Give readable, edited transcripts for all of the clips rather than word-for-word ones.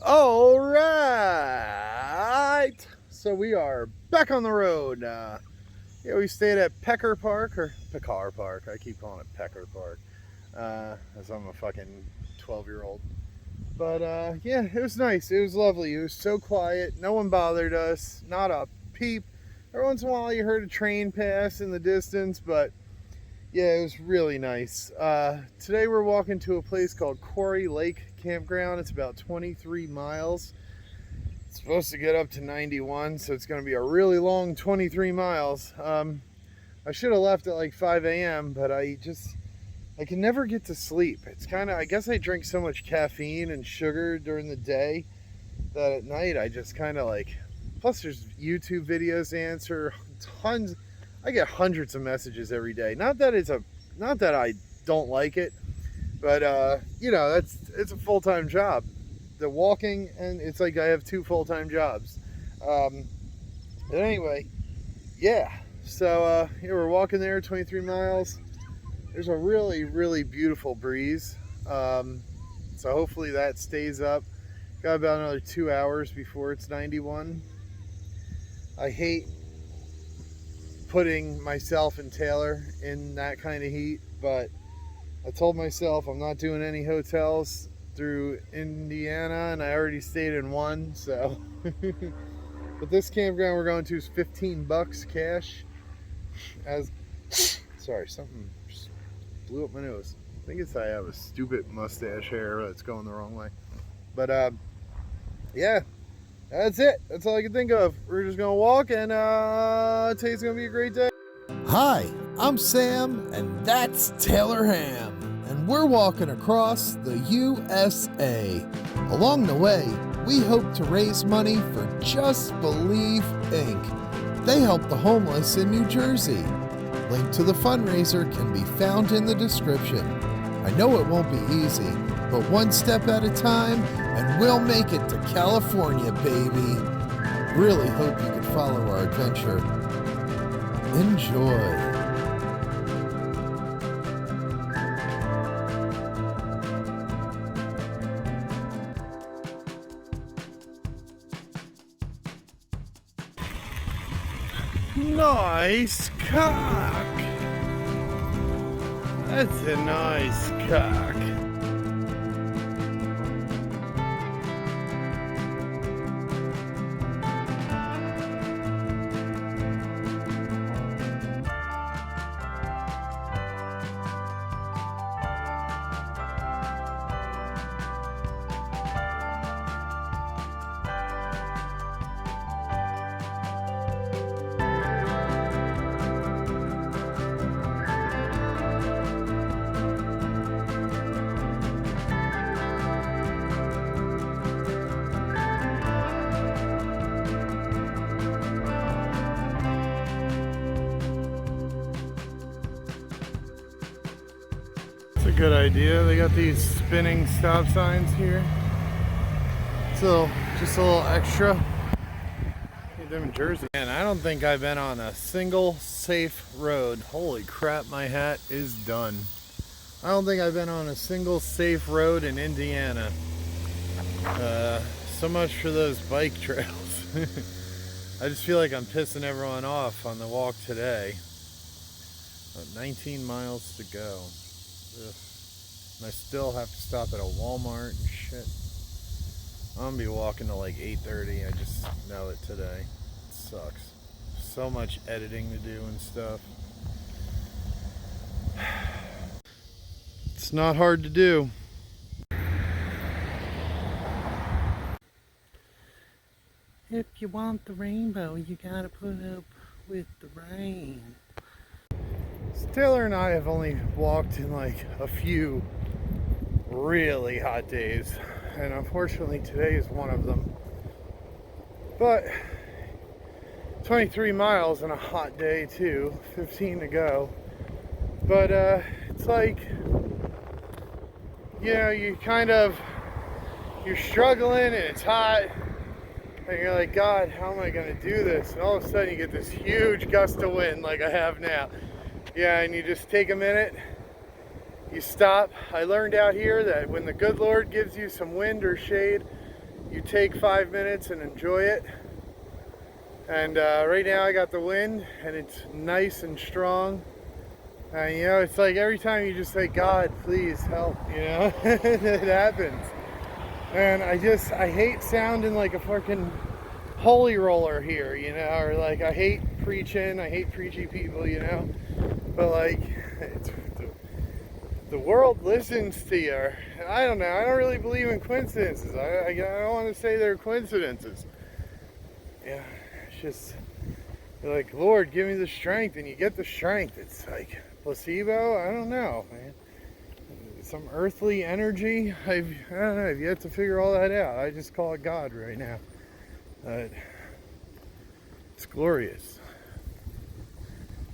All right, so we are back on the road. Yeah, we stayed at Pecker Park or Pecar Park. I keep calling it Pecker Park, as I'm a fucking 12-year-old. But yeah, it was nice. It was lovely. It was so quiet. No one bothered us. Not a peep. Every once in a while, you heard a train pass in the distance, but yeah, it was really nice. Today we're walking to a place called Quarry Lake Campground. It's about 23 miles. It's supposed to get up to 91, so it's going to be a really long 23 miles. I should have left at like 5 a.m., but I can never get to sleep. It's kind of, I guess I drink so much caffeine and sugar during the day that at night I just kind of like, plus there's YouTube videos to answer, tons. I get hundreds of messages every day. Not that I don't like it, but it's a full-time job. The walking, and it's like I have two full-time jobs. But anyway, yeah. So we're walking there, 23 miles. There's a really, really beautiful breeze. So hopefully that stays up. Got about another 2 hours before it's 91. I hate putting myself and Taylor in that kind of heat, but I told myself I'm not doing any hotels through Indiana, and I already stayed in one, so but this campground we're going to is $15 cash. Sorry, something just blew up my nose. I think I have a stupid mustache hair that's going the wrong way. But yeah, that's it. That's all I can think of. We're just gonna walk, and today's gonna be a great day. Hi, I'm Sam, and that's Taylor Ham, and we're walking across the USA. Along the way, we hope to raise money for Just Believe Inc. They help the homeless in New Jersey. Link to the fundraiser can be found in the description. I know it won't be easy, but one step at a time, and we'll make it to California, baby. Really hope you can follow our adventure. Enjoy. Nice cock. That's a nice cock. It's a good idea. They got these spinning stop signs here. So just a little extra. Get them in Jersey. And I don't think I've been on a single safe road. Holy crap, my hat is done. I don't think I've been on a single safe road in Indiana. So much for those bike trails. I just feel like I'm pissing everyone off on the walk today. 19 miles to go. Ugh. And I still have to stop at a Walmart and shit. I'm gonna be walking to like 8:30. I just know it today. It sucks. So much editing to do and stuff. It's not hard to do. If you want the rainbow, you gotta put up with the rain. So Taylor and I have only walked in like a few really hot days, and unfortunately today is one of them. But 23 miles on a hot day too, 15 to go. But it's like, you know, you're struggling and it's hot, and you're like, God, how am I gonna do this? And all of a sudden you get this huge gust of wind like I have now. Yeah, and you just take a minute, you stop. I learned out here that when the good Lord gives you some wind or shade, you take 5 minutes and enjoy it. And right now I got the wind and it's nice and strong. And you know, it's like every time you just say, God, please help, you know, it happens. And I hate sounding like a fucking holy roller here, you know, or like I hate preaching, I hate preachy people, you know, but like, the world listens to you. I don't know, I don't really believe in coincidences. I don't want to say they're coincidences. Yeah, it's just, you're like, Lord, give me the strength, and you get the strength. It's like placebo, I don't know, man. Some earthly energy, I don't know, I've yet to figure all that out. I just call it God right now. But it's glorious.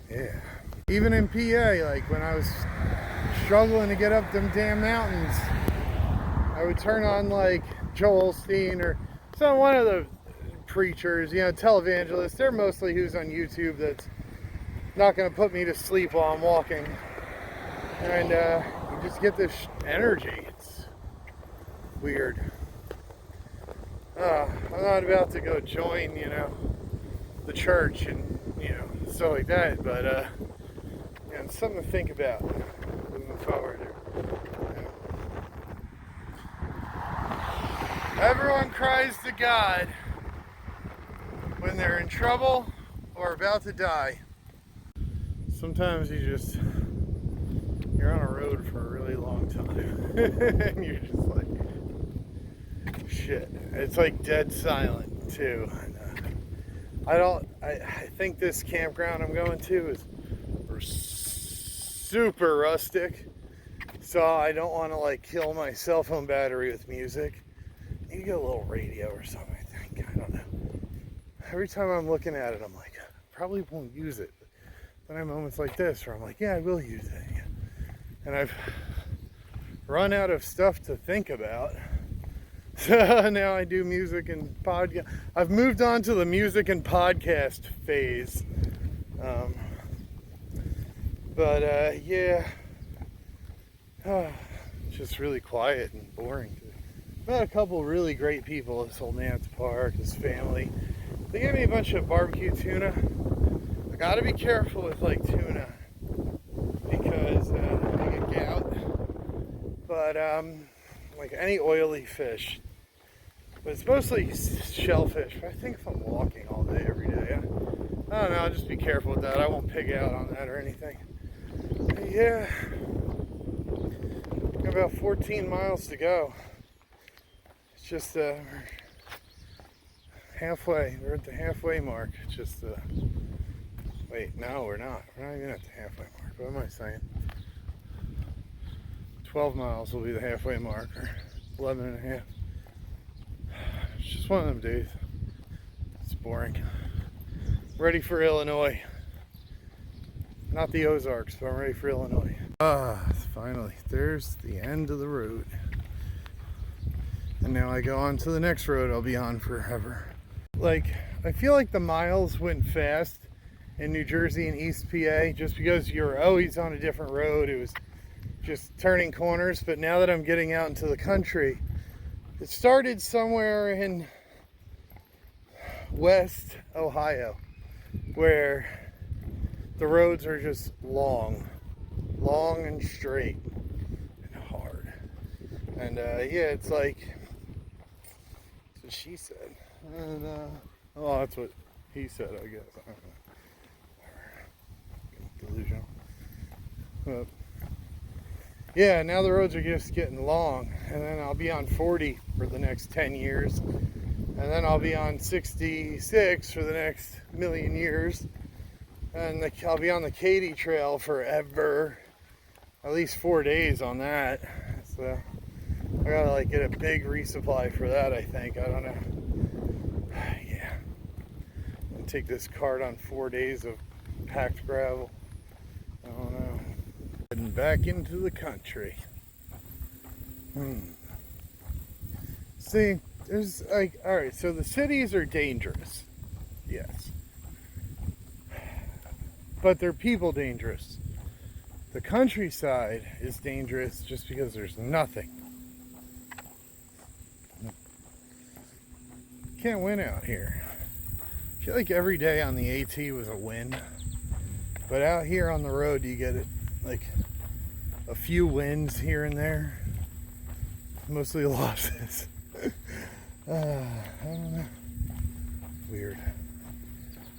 Yeah. Even in PA, like when I was struggling to get up them damn mountains, I would turn on like Joel Osteen or one of the preachers, you know, televangelists. They're mostly who's on YouTube that's not going to put me to sleep while I'm walking. And you just get this energy. It's weird. I'm not about to go join, you know, the church and, you know, stuff like that, but you know, it's something to think about moving forward. Everyone cries to God when they're in trouble or about to die. Sometimes you're on a road for a really long time and you're just like, shit. It's like dead silent too. I think this campground I'm going to is super rustic, so I don't want to like kill my cell phone battery with music. You get a little radio or something, I think. I don't know. Every time I'm looking at it, I'm like, I probably won't use it. Then I have moments like this where I'm like, yeah, I will use it. And I've run out of stuff to think about. So now I do music and podcast. I've moved on to the music and podcast phase. Yeah. It's just really quiet and boring. Met a couple really great people at this old Nance Park, his family. They gave me a bunch of barbecue tuna. I gotta be careful with like tuna because I get gout. But like any oily fish. But it's mostly shellfish. I think if I'm walking all day, every day, I don't know, I'll just be careful with that. I won't pig out on that or anything. But yeah, got about 14 miles to go. It's just halfway. We're at the halfway mark. It's just wait, no, we're not. We're not even at the halfway mark. What am I saying? 12 miles will be the halfway mark, or 11 and a half. It's just one of them days. It's boring. Ready for Illinois. Not the Ozarks, but I'm ready for Illinois. Finally, there's the end of the road. And now I go on to the next road I'll be on forever. Like, I feel like the miles went fast in New Jersey and East PA just because you're always on a different road. It was just turning corners, but now that I'm getting out into the country, it started somewhere in West Ohio where the roads are just long and straight and hard. And yeah, it's like, that's what she said. And oh, that's what he said, I guess. I don't know. Delusional. But yeah, now the roads are just getting long, and then I'll be on 40 for the next 10 years, and then I'll be on 66 for the next million years, and I'll be on the Katy Trail forever, at least 4 days on that. So I gotta like get a big resupply for that, I think. I don't know. Yeah, I'll take this cart on 4 days of packed gravel. I don't know. Heading back into the country. See, there's like, alright, so the cities are dangerous. Yes. But they're people dangerous. The countryside is dangerous just because there's nothing. Can't win out here. I feel like every day on the AT was a win. But out here on the road, you get it like a few wins here and there. Mostly losses. I don't know. Weird.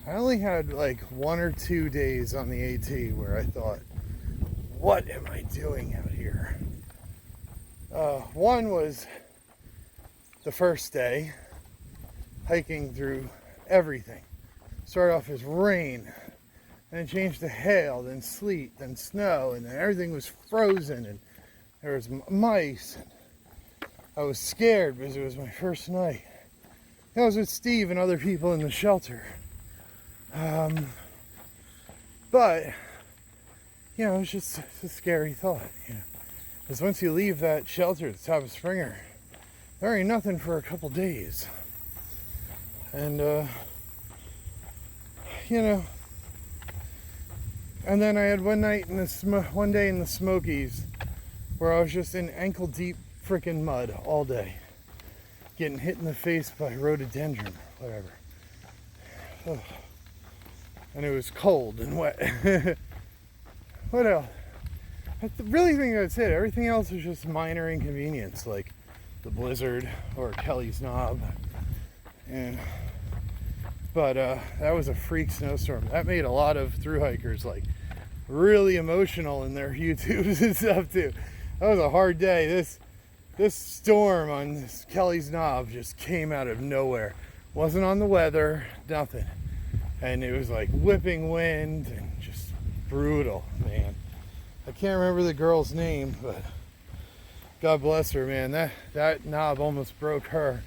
I only had like 1 or 2 days on the AT where I thought, what am I doing out here? One was the first day, hiking through everything. Started off as rain, then it changed to hail, then sleet, then snow, and then everything was frozen, and there was mice. And I was scared because it was my first night. I was with Steve and other people in the shelter. But, you know, it was just a scary thought, you know. Because once you leave that shelter at the top of Springer, there ain't nothing for a couple days. And, you know, and then I had one day in the Smokies where I was just in ankle-deep freaking mud all day, getting hit in the face by rhododendron, whatever. Oh. And it was cold and wet. What else? I really think that's it. Everything else was just minor inconvenience, like the blizzard or Kelly's Knob. But that was a freak snowstorm. That made a lot of thru hikers like really emotional in their YouTubes and stuff too. That was a hard day. This storm on this Kelly's Knob just came out of nowhere. Wasn't on the weather, nothing. And it was like whipping wind and just brutal, man. I can't remember the girl's name, but God bless her, man. That knob almost broke her.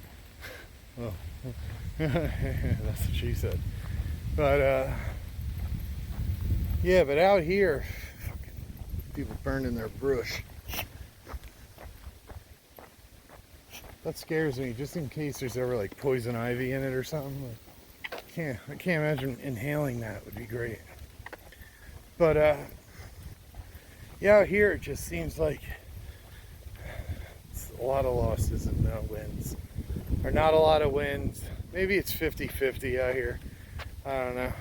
Well, that's what she said. But yeah, but out here, fucking people burning their brush. That scares me, just in case there's ever like poison ivy in it or something. Like, I can't imagine inhaling that. Would be great. But yeah, out here it just seems like it's a lot of losses and no wins, or not a lot of wins. Maybe it's 50-50 out here. I don't know.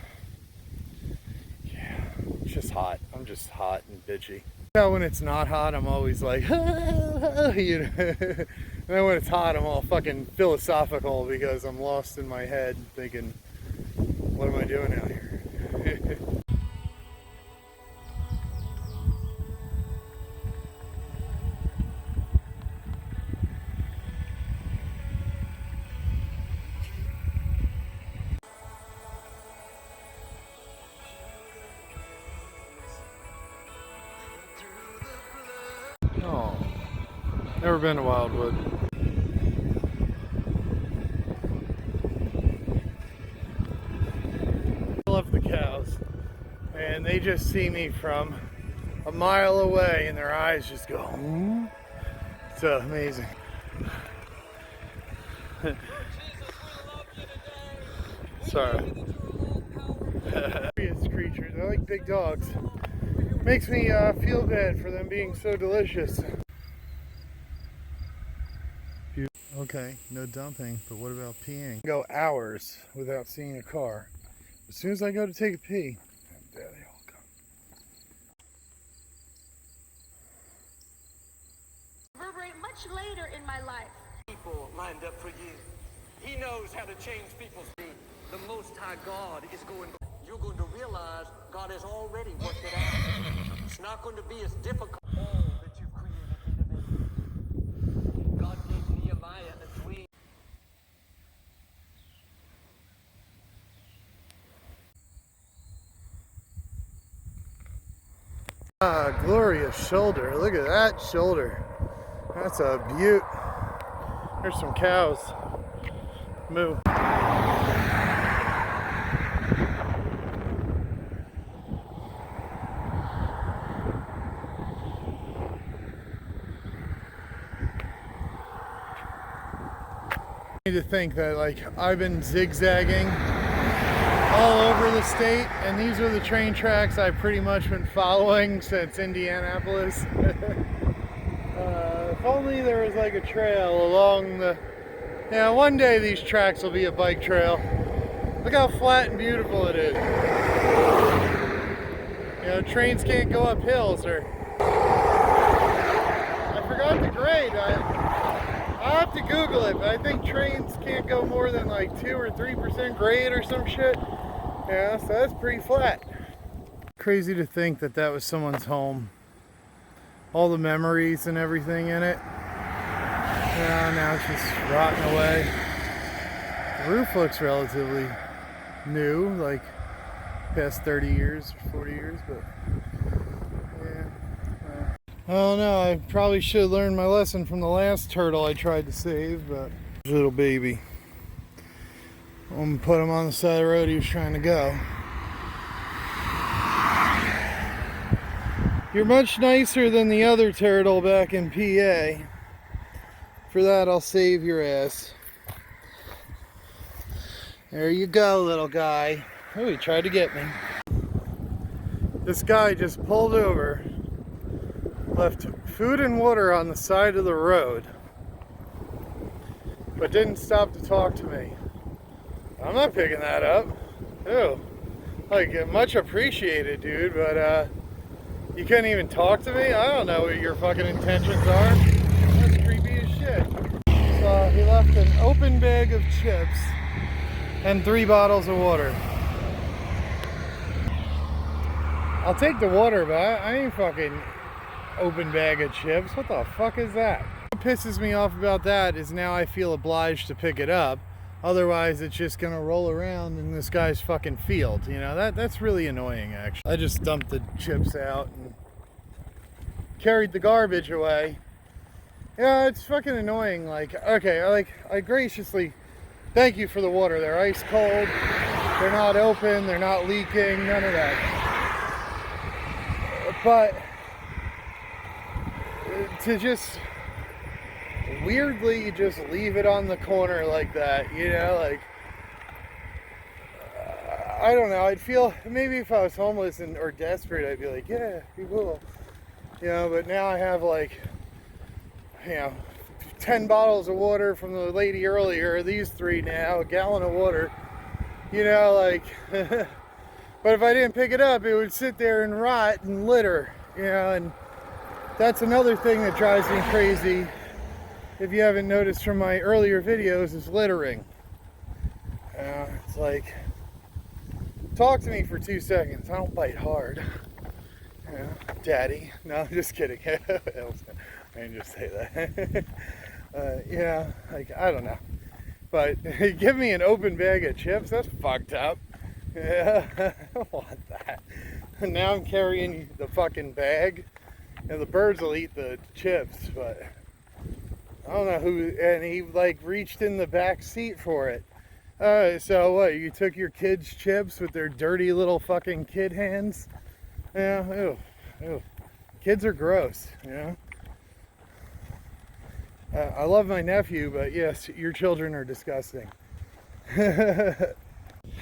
Yeah, it's just hot. I'm just hot and bitchy. Yeah, when it's not hot, I'm always like, you know. And then when it's hot, I'm all fucking philosophical because I'm lost in my head thinking, what am I doing out here? Oh, never been to Wildwood. I love the cows, and they just see me from a mile away and their eyes just go, hmm? It's amazing. Sorry. Curious creatures. I like big dogs. Makes me feel bad for them being so delicious. Okay, no dumping, but what about peeing? Go hours without seeing a car. As soon as I go to take a pee, there they all come. Reverberate much later in my life. People lined up for you. He knows how to change people's being. The Most High God is going. You're going to realize God has already worked it out. It's not going to be as difficult. All that you've created individually. God gave Nehemiah a dream. Ah, glorious shoulder. Look at that shoulder. That's a beaut. There's some cows. Moo. To think that like I've been zigzagging all over the state, and these are the train tracks I've pretty much been following since Indianapolis. If only there was like a trail along the Yeah, one day these tracks will be a bike trail. Look how flat and beautiful it is. You know, trains can't go up hills or... I forgot the grade. I'll have to Google it, but I think trains can't go more than like 2 or 3% grade or some shit. Yeah, so that's pretty flat. Crazy to think that that was someone's home. All the memories and everything in it. Yeah, now it's just rotting away. The roof looks relatively new, like past 30 years, 40 years, but yeah. I don't know, I probably should have learned my lesson from the last turtle I tried to save, but little baby. I'm gonna put him on the side of the road he was trying to go. You're much nicer than the other turtle back in PA. For that, I'll save your ass. There you go, little guy. Oh, he tried to get me. This guy just pulled over, left food and water on the side of the road, but didn't stop to talk to me. I'm not picking that up. Ew. Like, much appreciated, dude, but you couldn't even talk to me? I don't know what your fucking intentions are. That's creepy as shit. So he left an open bag of chips and 3 bottles of water. I'll take the water, but I ain't fucking open bag of chips. What the fuck is that? What pisses me off about that is now I feel obliged to pick it up. Otherwise, it's just gonna roll around in this guy's fucking field. You know, that's really annoying, actually. I just dumped the chips out and carried the garbage away. Yeah, it's fucking annoying. Like, okay, I graciously thank you for the water. They're ice cold. They're not open. They're not leaking. None of that. But to just weirdly just leave it on the corner like that, you know, like, I don't know, I'd feel, maybe if I was homeless or desperate, I'd be like, yeah, you will, you know, but now I have like, you know, 10 bottles of water from the lady earlier, these 3 now, a gallon of water, you know, like, but if I didn't pick it up, it would sit there and rot and litter, you know, and that's another thing that drives me crazy. If you haven't noticed from my earlier videos, is littering. It's like, talk to me for 2 seconds. I don't bite hard. Daddy. No, I'm just kidding. I didn't just say that. Yeah, like, I don't know. But give me an open bag of chips, that's fucked up. Yeah, I don't want that. Now I'm carrying the fucking bag, and the birds will eat the chips, but I don't know who, and he like reached in the back seat for it. So what, you took your kids' chips with their dirty little fucking kid hands? Yeah, ew, ew. Kids are gross, you know? I love my nephew, but yes, your children are disgusting.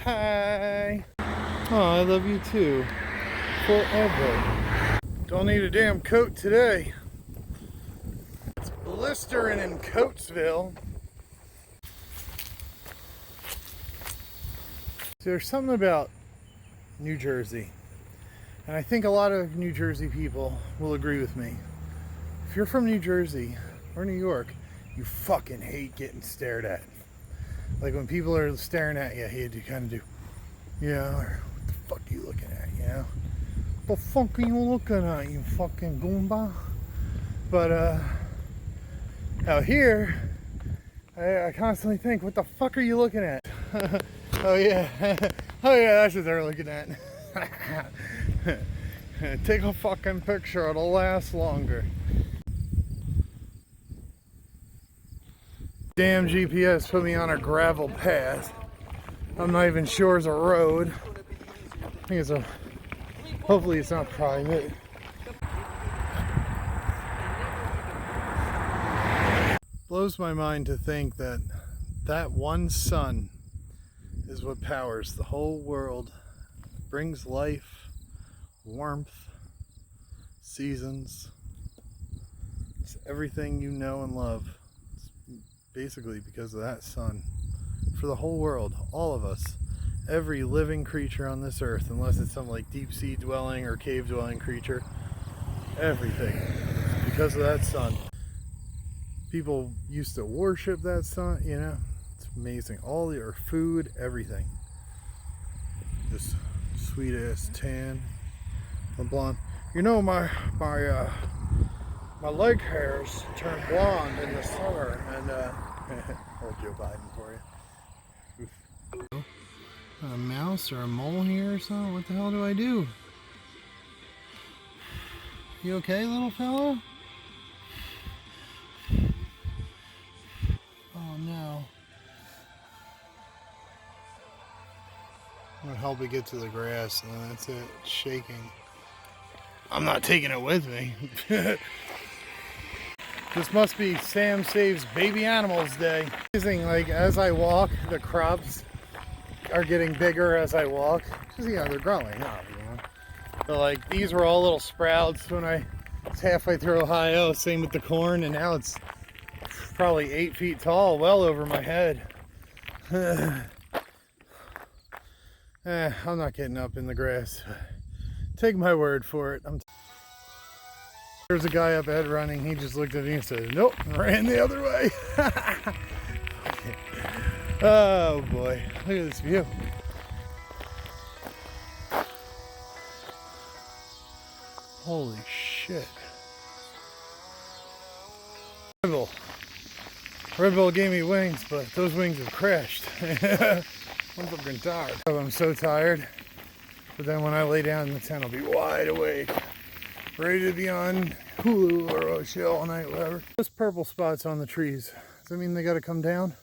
Hi. Oh, I love you too. Forever. Don't need a damn coat today. Blistering in Coatesville. There's something about New Jersey, and I think a lot of New Jersey people will agree with me. If you're from New Jersey or New York, you fucking hate getting stared at. Like when people are staring at you, you kind of do, yeah, or what the fuck are you looking at, you know? What the fuck are you looking at, you fucking goomba? But out here, I constantly think, what the fuck are you looking at? Oh yeah, oh yeah, that's what they're looking at. Take a fucking picture, it'll last longer. Damn GPS put me on a gravel path. I'm not even sure it's a road. I think it's a, hopefully it's not private. Blows my mind to think that that one sun is what powers the whole world, brings life, warmth, seasons. It's everything you know and love. It's basically because of that sun. For the whole world, all of us, every living creature on this earth, unless it's some like deep sea dwelling or cave dwelling creature, everything, because of that sun. People used to worship that sun, you know. It's amazing. All your food, everything. This sweet ass tan. I'm blonde. You know, my leg hairs turn blonde in the summer, and old Joe Biden for you. A mouse or a mole here or something? What the hell do I do? You okay, little fellow? Oh no. I'm gonna help it get to the grass, and that's it. It's shaking. I'm not taking it with me. This must be Sam Saves Baby Animals Day. Amazing, like as I walk, the crops are getting bigger as I walk. Because, you know, they're growing up, you know. So like these were all little sprouts when I was halfway through Ohio. Same with the corn, and now it's probably 8 feet tall, well over my head. I'm not getting up in the grass. Take my word for it. There's a guy up ahead running. He just looked at me and said, nope, and ran the other way. Oh boy, look at this view. Holy shit. Red Bull gave me wings, but those wings have crashed. I'm fucking tired. I'm so tired. But then when I lay down in the tent, I'll be wide awake. Ready to be on Hulu or a show all night, whatever. Those purple spots on the trees, does that mean they gotta come down?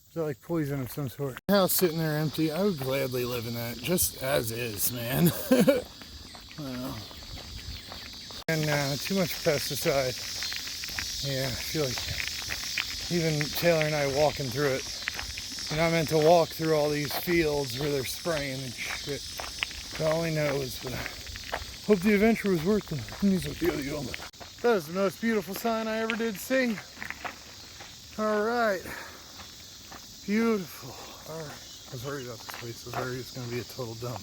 Is that like poison of some sort? The house sitting there empty, I would gladly live in that, just as is, man. Well, and too much pesticide. Yeah, I feel like even Taylor and I walking through it. You're not meant to walk through all these fields where they're spraying and shit. God only knows, but I hope the adventure was worth it. That is the most beautiful sign I ever did see. All right. Beautiful. All right. I was worried about this place. I was worried it's going to be a total dump.